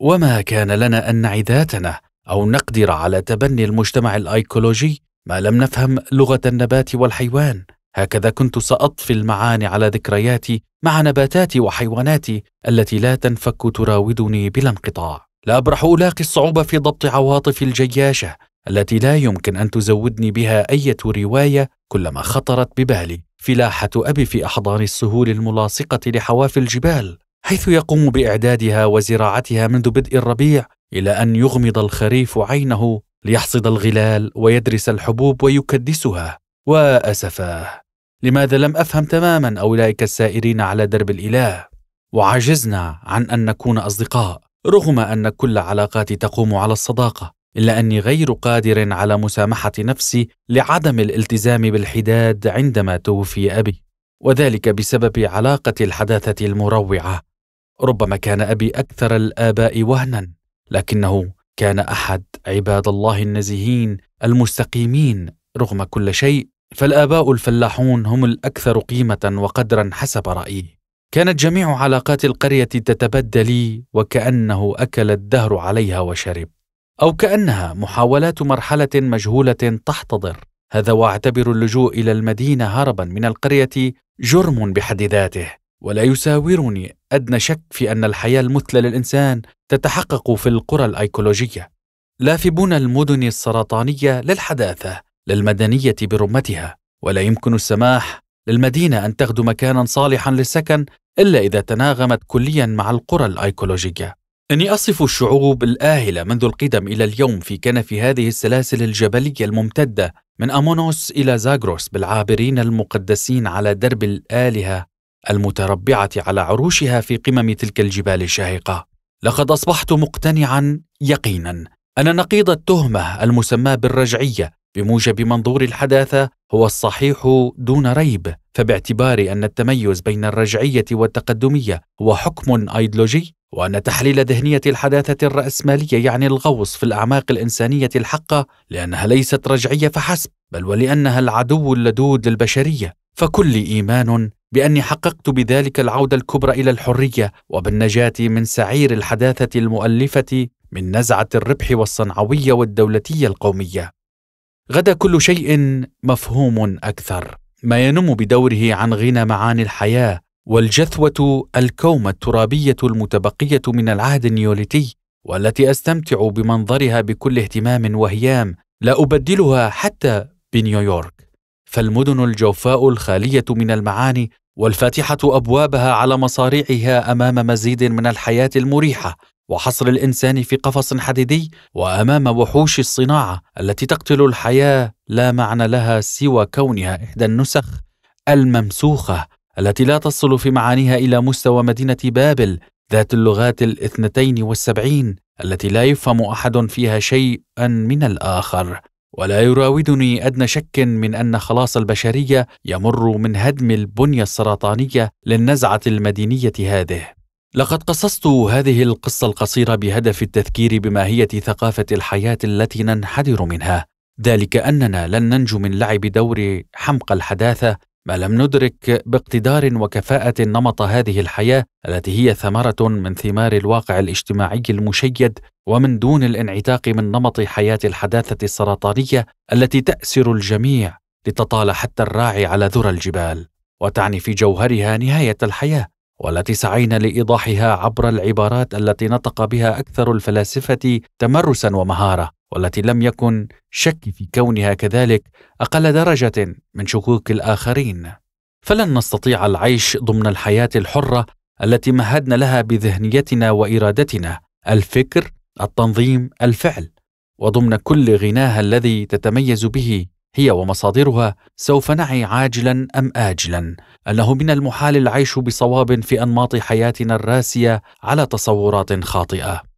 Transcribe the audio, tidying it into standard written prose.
وما كان لنا أن نعي ذاتنا أو نقدر على تبني المجتمع الأيكولوجي ما لم نفهم لغة النبات والحيوان. هكذا كنت سأطفي المعاني على ذكرياتي مع نباتاتي وحيواناتي التي لا تنفك تراودني بلا انقطاع. لا أبرح ألاقي الصعوبة في ضبط عواطفي الجياشة التي لا يمكن أن تزودني بها أي رواية كلما خطرت ببالي فلاحة أبي في أحضان السهول الملاصقة لحواف الجبال، حيث يقوم بإعدادها وزراعتها منذ بدء الربيع إلى أن يغمض الخريف عينه ليحصد الغلال ويدرس الحبوب ويكدسها. وأسفاه، لماذا لم أفهم تماما أولئك السائرين على درب الإله؟ وعجزنا عن أن نكون أصدقاء رغم أن كل علاقاتي تقوم على الصداقة، إلا أني غير قادر على مسامحة نفسي لعدم الالتزام بالحداد عندما توفي أبي، وذلك بسبب علاقة الحداثة المروعة. ربما كان أبي أكثر الآباء وهنا، لكنه كان أحد عباد الله النزيهين المستقيمين. رغم كل شيء فالآباء الفلاحون هم الأكثر قيمة وقدرا حسب رأيي. كانت جميع علاقات القرية تتبدل وكأنه أكل الدهر عليها وشرب، أو كأنها محاولات مرحلة مجهولة تحتضر. هذا واعتبر اللجوء إلى المدينة هربا من القرية جرم بحد ذاته، ولا يساورني أدنى شك في أن الحياة المثلى للإنسان تتحقق في القرى الأيكولوجية، لا في بنى المدن السرطانية للحداثة للمدنية برمتها. ولا يمكن السماح للمدينة أن تغدو مكانا صالحا للسكن إلا إذا تناغمت كليا مع القرى الأيكولوجية. إني أصف الشعوب الآهلة منذ القدم إلى اليوم في كنف هذه السلاسل الجبلية الممتدة من أمونوس إلى زاغروس بالعابرين المقدسين على درب الآلهة المتربعة على عروشها في قمم تلك الجبال الشاهقة. لقد أصبحت مقتنعا يقينا أن نقيض التهمة المسمى بالرجعية بموجب منظور الحداثة هو الصحيح دون ريب، فباعتبار أن التميز بين الرجعية والتقدمية هو حكم أيديولوجي، وأن تحليل ذهنية الحداثة الرأسمالية يعني الغوص في الأعماق الإنسانية الحقة، لأنها ليست رجعية فحسب بل ولأنها العدو اللدود للبشرية، فكل إيمان بأني حققت بذلك العودة الكبرى إلى الحرية وبالنجاة من سعير الحداثة المؤلفة من نزعة الربح والصنعوية والدولتية القومية. غدا كل شيء مفهوم أكثر، ما ينم بدوره عن غنى معاني الحياة والجثوة الكومة الترابية المتبقية من العهد النيوليتي، والتي أستمتع بمنظرها بكل اهتمام وهيام، لا أبدلها حتى بنيويورك. فالمدن الجوفاء الخالية من المعاني والفاتحة أبوابها على مصاريعها أمام مزيد من الحياة المريحة وحصر الإنسان في قفص حديدي، وأمام وحوش الصناعة التي تقتل الحياة لا معنى لها سوى كونها إحدى النسخ الممسوخة التي لا تصل في معانيها إلى مستوى مدينة بابل ذات اللغات 72 التي لا يفهم أحد فيها شيئا من الآخر. ولا يراودني أدنى شك من أن خلاص البشرية يمر من هدم البنية السرطانية للنزعة المدينية هذه. لقد قصصت هذه القصة القصيرة بهدف التذكير بماهية ثقافة الحياة التي ننحدر منها، ذلك أننا لن ننجو من لعب دور حمق الحداثة ما لم ندرك باقتدار وكفاءة نمط هذه الحياة التي هي ثمرة من ثمار الواقع الاجتماعي المشيد، ومن دون الانعتاق من نمط حياة الحداثة السرطانية التي تأسر الجميع لتطال حتى الراعي على ذرى الجبال، وتعني في جوهرها نهاية الحياة، والتي سعينا لإيضاحها عبر العبارات التي نطق بها أكثر الفلاسفة تمرسا ومهارة، والتي لم يكن شك في كونها كذلك أقل درجة من شكوك الآخرين. فلن نستطيع العيش ضمن الحياة الحرة التي مهدنا لها بذهنيتنا وإرادتنا، الفكر، التنظيم، الفعل، وضمن كل غناها الذي تتميز به هي ومصادرها. سوف نعي عاجلا أم آجلا أنه من المحال العيش بصواب في أنماط حياتنا الراسية على تصورات خاطئة.